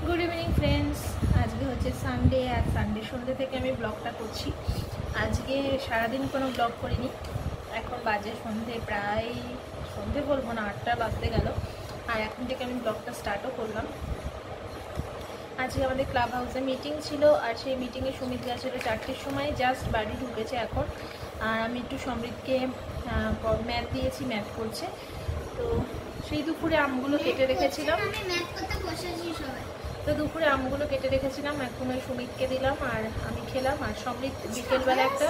Good evening friends, আজকে হচ্ছে Sunday আর Sunday সন্ধ্যে থেকে আমি ব্লগটা করছি। আজকে সারাদিন কোনো ব্লগ করিনি। এখন বাজে প্রায় সন্ধে বলবো না, 8টা বাজতে গেল। আর এখন থেকে আমি ব্লগটা স্টার্টও করলাম। আজকে আমাদের ক্লাব হাউসে মিটিং ছিল, আর সেই মিটিংয়ে সুমিত গেছিলো 4টের সময়, জাস্ট বাড়ি ঢুকেছে এখন। আর আমি একটু সমৃদ্ধকে ম্যাথ দিয়েছি, ম্যাথ করছে। তো সেই দুপুরে আমগুলো কেটে রেখেছিলাম, তো দুপুরে আমগুলো কেটে রেখেছিলাম, এখন ওই সুমিতকে দিলাম আর আমি খেলাম। আর সমৃদ্ধ বিকেলবেলা একটা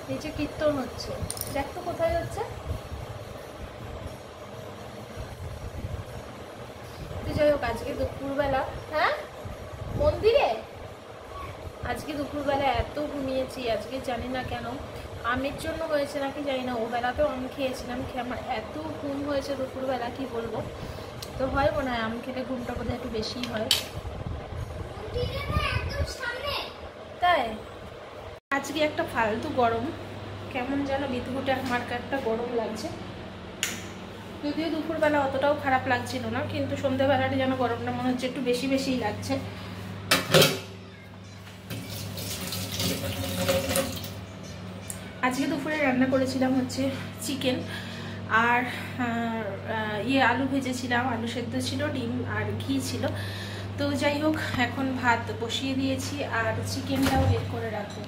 নিচে কীর্তন হচ্ছে, দেখ তো কোথায় হচ্ছে। যাই হোক, আজকে দুপুরবেলা মন্দিরে আজকে দুপুরবেলা এত ঘুমিয়েছি, আজকে জানি না কেন, আমের জন্য হয়েছে নাকি জানি না। ও বেলাতেও আম খেয়েছিলাম, আমার এত ঘুম হয়েছে দুপুরবেলা কি বলবো। তো হয় মনে হয় আম খেলে ঘুমটা বোধহয় একটু বেশি হয়, তাই আজকে একটা ফালতু গরম, কেমন যেন বিদ্যুটে আমার একটা গরম লাগছে। যদিও দুপুরবেলা অতটাও খারাপ লাগছিল না, কিন্তু সন্ধ্যেবেলাটা যেন গরমটা মনে হচ্ছে একটু বেশি বেশিই লাগছে। আজকে দুপুরে রান্না করেছিলাম হচ্ছে চিকেন, আর আলু ভেজেছিলাম, আলু সেদ্ধ ছিল, ডিম আর ঘি ছিল। তো যাই হোক, এখন ভাত বসিয়ে দিয়েছি আর চিকেনটাও বের করে রাখবো।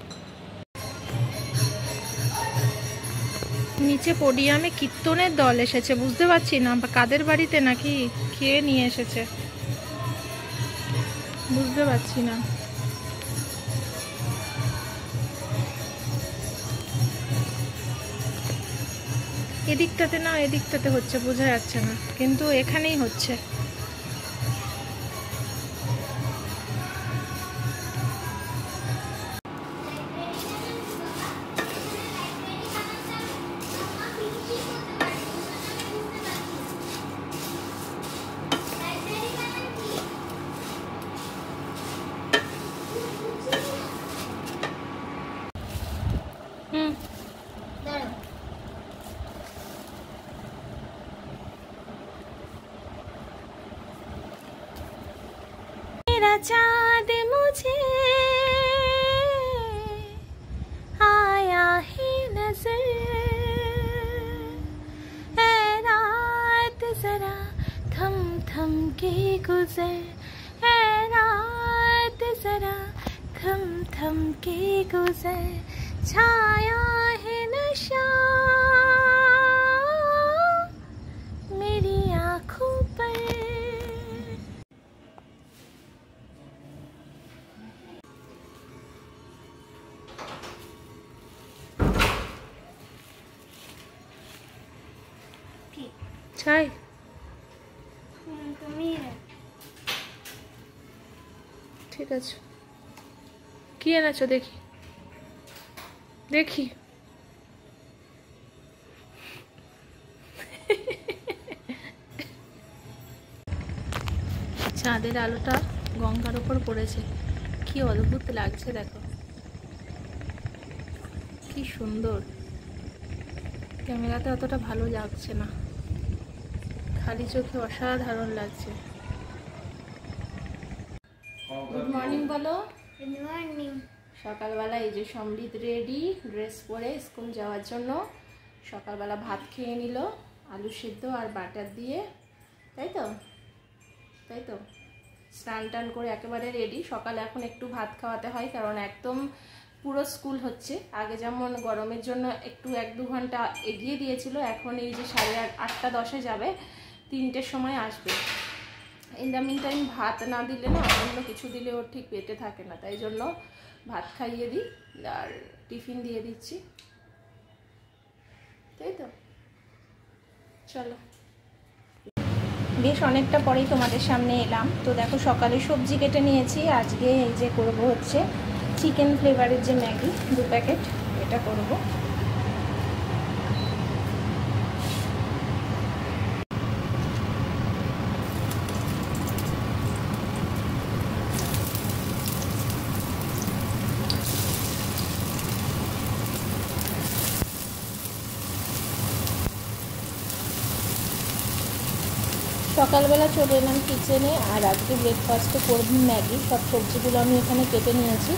নিচে পোডিয়ামে কীর্তনের দল এসেছে, বুঝতে পারছি না কাদের বাড়িতে নাকি কে নিয়ে এসেছে, বুঝতে পারছি না। এদিকটাতে না এদিকটাতে হচ্ছে, বোঝা যাচ্ছে না, কিন্তু এখানেই হচ্ছে। चाँद मुझे आया है नजर, ऐ रात जरा थम थम के गुजर, ऐ रात जरा थम थम के गुजर, छाया है नशा मेरी आँखों पर। চাই ঠিক আছে, কি এনেছো দেখি দেখি। চাঁদের আলোটা গঙ্গার উপর পড়েছে, কি অদ্ভুত লাগছে, দেখো কি সুন্দর। ক্যামেরাতে অতটা ভালো লাগছে না, খালি চোখে অসাধারণ লাগছে। গুড মর্নিং বলো। Good morning. সকালবেলা এই যে সমৃদ্ধ রেডি, ড্রেস পরে স্কুল যাওয়ার জন্য। সকালবেলা ভাত খেয়ে নিল আলু সিদ্ধ আর বাটার দিয়ে, তাই তো তাই তো স্নান টান করে একেবারে রেডি। সকালে এখন একটু ভাত খাওয়াতে হয়, কারণ একদম পুরো স্কুল হচ্ছে। আগে যেমন গরমের জন্য একটু 1-2 ঘন্টা এগিয়ে দিয়েছিল, এখন এই যে 8:30-10 যাবে, 3টের সময় আসবে। ইন দ্য মিন টাইম ভাত না দিলে না, অন্য কিছু দিলে ওর ঠিক পেটে থাকে না, তাই জন্য ভাত খাইয়ে দিই আর টিফিন দিয়ে দিচ্ছি, তাই তো। চলো, বেশ অনেকটা পরেই তোমাদের সামনে এলাম। তো দেখো, সকালে সবজি কেটে নিয়েছি। আজকে এই যে করবো হচ্ছে চিকেন ফ্লেভারের যে ম্যাগি 2 প্যাকেট, এটা করবো। সকালবেলা চলে এলাম কিচেনে, আর আজকে ব্রেকফাস্টে করব ম্যাগি। সব সবজিগুলো আমি এখানে কেটে নিয়েছি,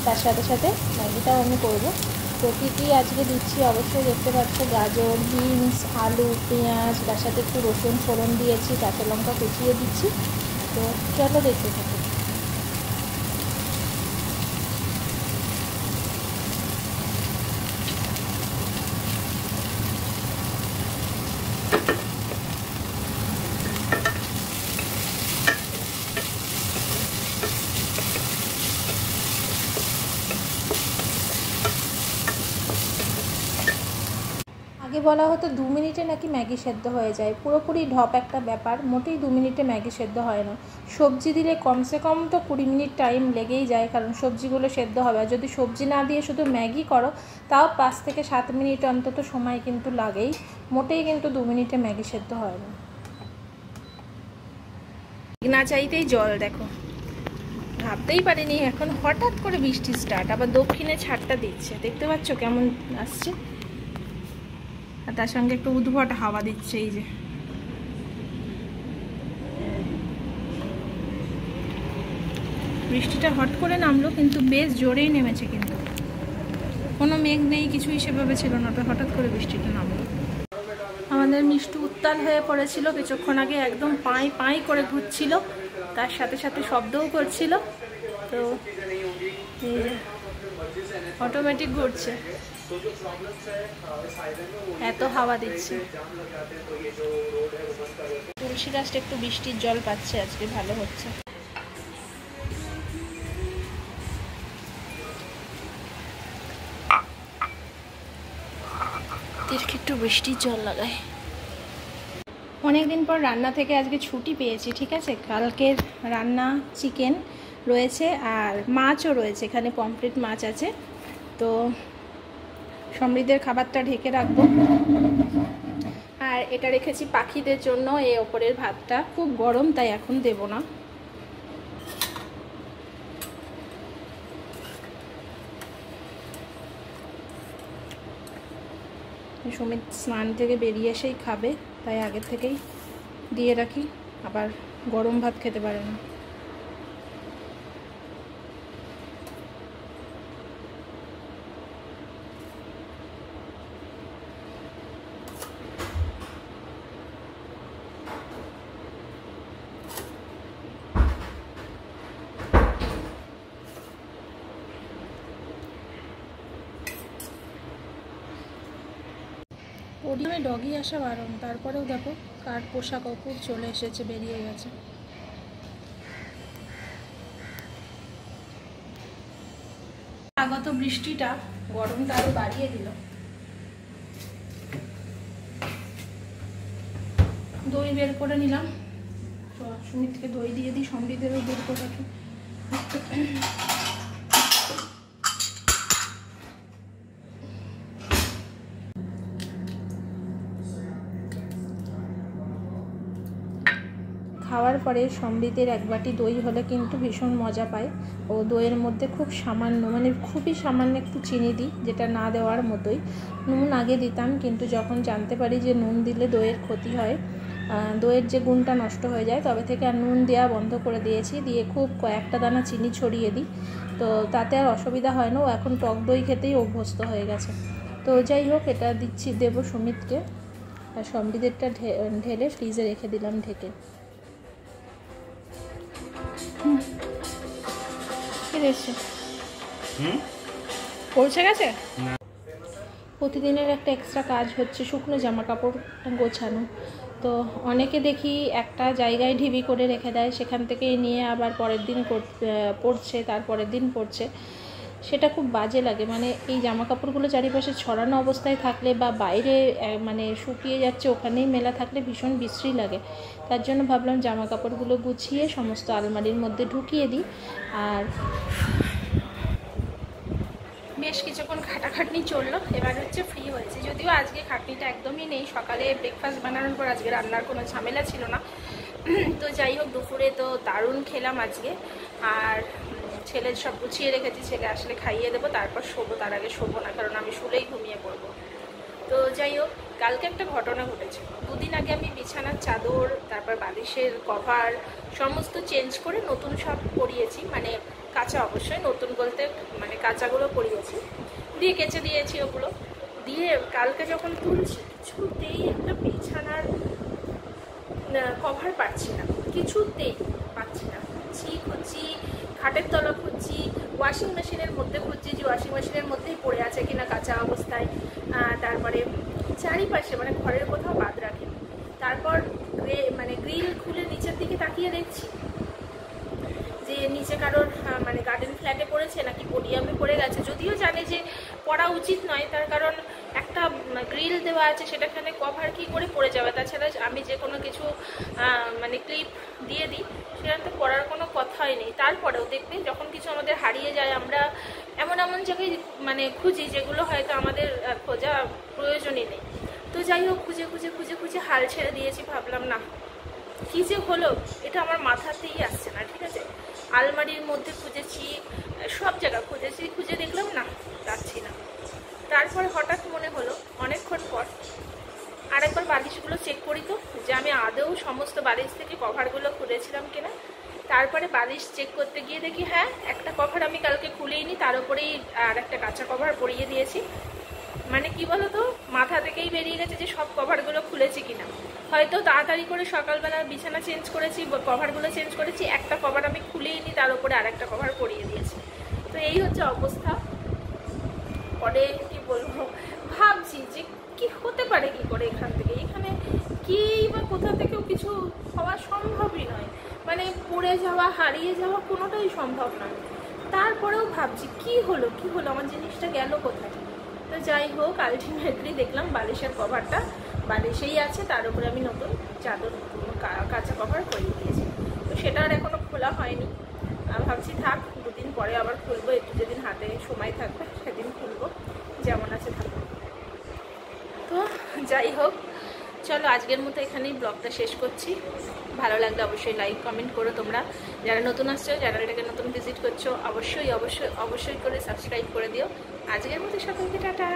তার সাথে সাথে ম্যাগিটাও আমি করব। তো কী কী আজকে দিচ্ছি অবশ্যই দেখতে পাচ্ছ, গাজর, বিনস, আলু, পেঁয়াজ, তার সাথে একটু রসুন ফোড়ন দিয়েছি, কাঁচা লঙ্কা কুচিয়ে দিচ্ছি। তো চলো দেখতে থাকো। আগে বলা হতো 2 মিনিটে নাকি ম্যাগি সেদ্ধ হয়ে যায়, পুরোপুরি ঢপ একটা ব্যাপার। মোটেই 2 মিনিটে ম্যাগি সেদ্ধ হয় না। সবজি দিলে কমসে কম তো 20 মিনিট টাইম লেগেই যায়, কারণ সবজিগুলো সেদ্ধ হবে। আর যদি সবজি না দিয়ে শুধু ম্যাগি করো, তাও 5 থেকে 7 মিনিট অন্তত সময় কিন্তু লাগেই। মোটেই কিন্তু 2 মিনিটে ম্যাগি সেদ্ধ হয় না। না চাইতেই জল, দেখো ভাবতেই পারিনি এখন হঠাৎ করে বৃষ্টি স্টার্ট। আবার দক্ষিণে ছাড়টা দিচ্ছে, দেখতে পাচ্ছ কেমন আসছে, আর তার সঙ্গে একটু উদ্ভট হাওয়া দিচ্ছে। এই যে বৃষ্টিটা হট করে নামলো, কিন্তু বেশ জোরেই নেমেছে, কিন্তু কোনো মেঘ নেই, কিছুই সেভাবে ছিল না, তো হঠাৎ করে বৃষ্টিটা নামলো। আমাদের মিষ্টি উত্তাল হয়ে পড়েছিল কিছুক্ষণ আগে, একদম পাই পাই করে ঘুরছিল, তার সাথে সাথে শব্দও করছিল। তো এই যে অটোমেটিক ঘুরছে, এত হাওয়া দিচ্ছে। তুলসী গাছটা একটু বৃষ্টির জল পাচ্ছে আজকে, ভালো হচ্ছে। একটু বৃষ্টির জল লাগায়। অনেকদিন পর রান্না থেকে আজকে ছুটি পেয়েছি, ঠিক আছে। কালকের রান্না চিকেন রয়েছে আর মাছও রয়েছে, এখানে পমফ্রেট মাছ আছে। তো সমৃদ্ধের খাবারটা ঢেকে রাখবো। আর এটা রেখেছি পাখিদের জন্য, এই ওপরের ভাতটা খুব গরম, তাই এখন দেব না। সুমিত স্নান থেকে বেরিয়ে এসেই খাবে, তাই আগে থেকেই দিয়ে রাখি, আবার গরম ভাত খেতে পারে না। ওডিমে ডগি আসা বারণ, তারপরেও দেখো কার পোষা কুকুর চলে এসেছে, বেরিয়ে গেছে। আগত বৃষ্টিটা গরমটা আরো বাড়িয়ে দিল। দই বের করে নিলাম, সুমিতকে দই দিয়ে দিই, সমৃদ্ধেরও বের করে রাখি। খাওয়ার পরে সমৃদ্ধের এক বাটি দই হলে কিন্তু ভীষণ মজা পায়। ও দইয়ের মধ্যে খুব সামান্য, মানে খুবই সামান্য একটু চিনি দিই, যেটা না দেওয়ার মতোই। নুন আগে দিতাম, কিন্তু যখন জানতে পারি যে নুন দিলে দইয়ের ক্ষতি হয়, দইয়ের যে গুণটা নষ্ট হয়ে যায়, তবে থেকে আর নুন দেওয়া বন্ধ করে দিয়েছি। দিয়ে খুব কয়েকটা দানা চিনি ছড়িয়ে দিই, তো তাতে আর অসুবিধা হয় না। ও এখন টক দই খেতেই অভ্যস্ত হয়ে গেছে। তো যাই হোক, এটা দিচ্ছি, দেবো সুমিতকে। আর সমৃদ্ধেরটা ঢেলে ফ্রিজে রেখে দিলাম ঢেকে। পৌঁছে গেছে। প্রতিদিনের একটা এক্সট্রা কাজ হচ্ছে শুকনো জামা কাপড় গোছানো। তো অনেকে দেখি একটা জায়গায় ঢিবি করে রেখে দেয়, সেখান থেকে নিয়ে আবার পরের দিন পরছে, তারপরের দিন পরছে। সেটা খুব বাজে লাগে। মানে এই জামা কাপড়গুলো চারিপাশে ছড়ানো অবস্থায় থাকলে বা বাইরে মানে শুকিয়ে যাচ্ছে ওখানেই মেলা থাকলে ভীষণ বিশ্রী লাগে। তার জন্য ভাবলাম জামা কাপড়গুলো গুছিয়ে সমস্ত আলমারির মধ্যে ঢুকিয়ে দিই। আর বেশ কিছুক্ষণ খাটাখাটনি চললো, এবার হচ্ছে ফ্রি হয়েছে। যদিও আজকে খাটনিটা একদমই নেই, সকালে ব্রেকফাস্ট বানানোর পর আজকে রান্নার কোনো ঝামেলা ছিল না। তো যাই হোক, দুপুরে তো দারুণ খেলাম আজকে। আর ছেলের সব গুছিয়ে রেখেছি, ছেলে আসলে খাইয়ে দেবো, তারপর শোবো। তার আগে শোবো না, কারণ আমি শুলেই ঘুমিয়ে পড়বো। তো যাই হোক, কালকে একটা ঘটনা ঘটেছে। দুদিন আগে আমি বিছানার চাদর, তারপর বালিশের কভার সমস্ত চেঞ্জ করে নতুন সব পরিয়েছি, মানে কাঁচা, অবশ্যই নতুন বলতে মানে কাঁচাগুলো পরিয়েছি, দিয়ে কেচে দিয়েছি ওগুলো দিয়ে। কালকে যখন তুলছি কিছুতেই একটা বিছানার কভার পাচ্ছি না, কিছুতেই পাচ্ছি না। খুঁজছি, খাটের তলা খুঁজছি, ওয়াশিং মেশিনের মধ্যে খুঁজছি যে ওয়াশিং মেশিনের মধ্যেই পড়ে আছে কিনা কাঁচা অবস্থায়, তারপরে চারিপাশে মানে ঘরের কোথাও বাদ রাখি। তারপর মানে গ্রিল খুলে নিচের দিকে তাকিয়ে দেখছি যে নিচে কারোর মানে গার্ডেন ফ্ল্যাটে পড়েছে নাকি পোডিয়ামে পড়ে গেছে। যদিও জানে যে পড়া উচিত নয়, তার কারণ একটা গ্রিল দেওয়া আছে, সেটাখানে কভার কি করে পড়ে যাবে। তাছাড়া আমি যে কোনো কিছু মানে ক্লিপ দিয়ে দিই, সেটা তো পড়ার কোনো কথাই নেই। তারপরেও দেখবে যখন কিছু আমাদের হারিয়ে যায়, আমরা এমন এমন জায়গায় মানে খুঁজি যেগুলো হয়তো আমাদের খোঁজা প্রয়োজনই নেই। তো যাই হোক, খুঁজে খুঁজে খুঁজে খুঁজে হাল ছেড়ে দিয়েছি। ভাবলাম না, কী যে হলো, এটা আমার মাথাতেই আসছে না। ঠিক আছে, আলমারির মধ্যে খুঁজেছি, সব জায়গা খুঁজেছি, খুঁজে দেখলাম না, পাচ্ছি না। তারপর হঠাৎ মনে হলো অনেকক্ষণ পর আরেকবার বালিশগুলো চেক করি তো, যে আমি আদৌ সমস্ত বালিশ থেকে কভারগুলো খুলেছিলাম কিনা। তারপরে বালিশ চেক করতে গিয়ে দেখি হ্যাঁ, একটা কভার আমি কালকে খুলেই নি, তার উপরেই আর একটা কাঁচা কভার পরিয়ে দিয়েছি। মানে কি বলতো, মাথা থেকেই বেরিয়ে গেছে যে সব কভারগুলো খুলেছি কিনা। হয়তো তাড়াতাড়ি করে সকালবেলা বিছানা চেঞ্জ করেছি, কভারগুলো চেঞ্জ করেছি, একটা কভার আমি খুলেই নি, তার উপরে আরেকটা কভার পরিয়ে দিয়েছি। তো এই হচ্ছে অবস্থা। পরে কি বলবো, ভাবছি যে কি হতে পারে কি করে এখান থেকে, এখানে কি বা কোথা থেকেও কিছু হওয়া সম্ভবই নয়, মানে পড়ে যাওয়া, হারিয়ে যাওয়া কোনোটাই সম্ভব নয়। তারপরেও ভাবছি কি হলো আমার জিনিসটা গেল কোথায়। তো যাই হোক, আলটিমেটলি দেখলাম বালিশের কভারটা বালিশেই আছে, তার উপরে আমি নতুন চাদর কাঁচা কভার পরিয়ে দিয়েছি। তো সেটা আর এখনো খোলা হয়নি, ভাবছি থাক, দুদিন পরে আবার খুলবো, একটু যেদিন হাতে সময় থাকবে সেদিন খুলবো, যেমন আছে থাকবে। তো যাই হোক, চলো আজকের মতো এখানেই ব্লগটা শেষ করছি। ভালো লাগলে অবশ্যই লাইক কমেন্ট করো তোমরা, যারা নতুন আসছো, যারা এটাকে নতুন ভিজিট করছো, অবশ্যই অবশ্যই অবশ্যই করে সাবস্ক্রাইব করে দিও। আজকের মতো সকলকে টাটা।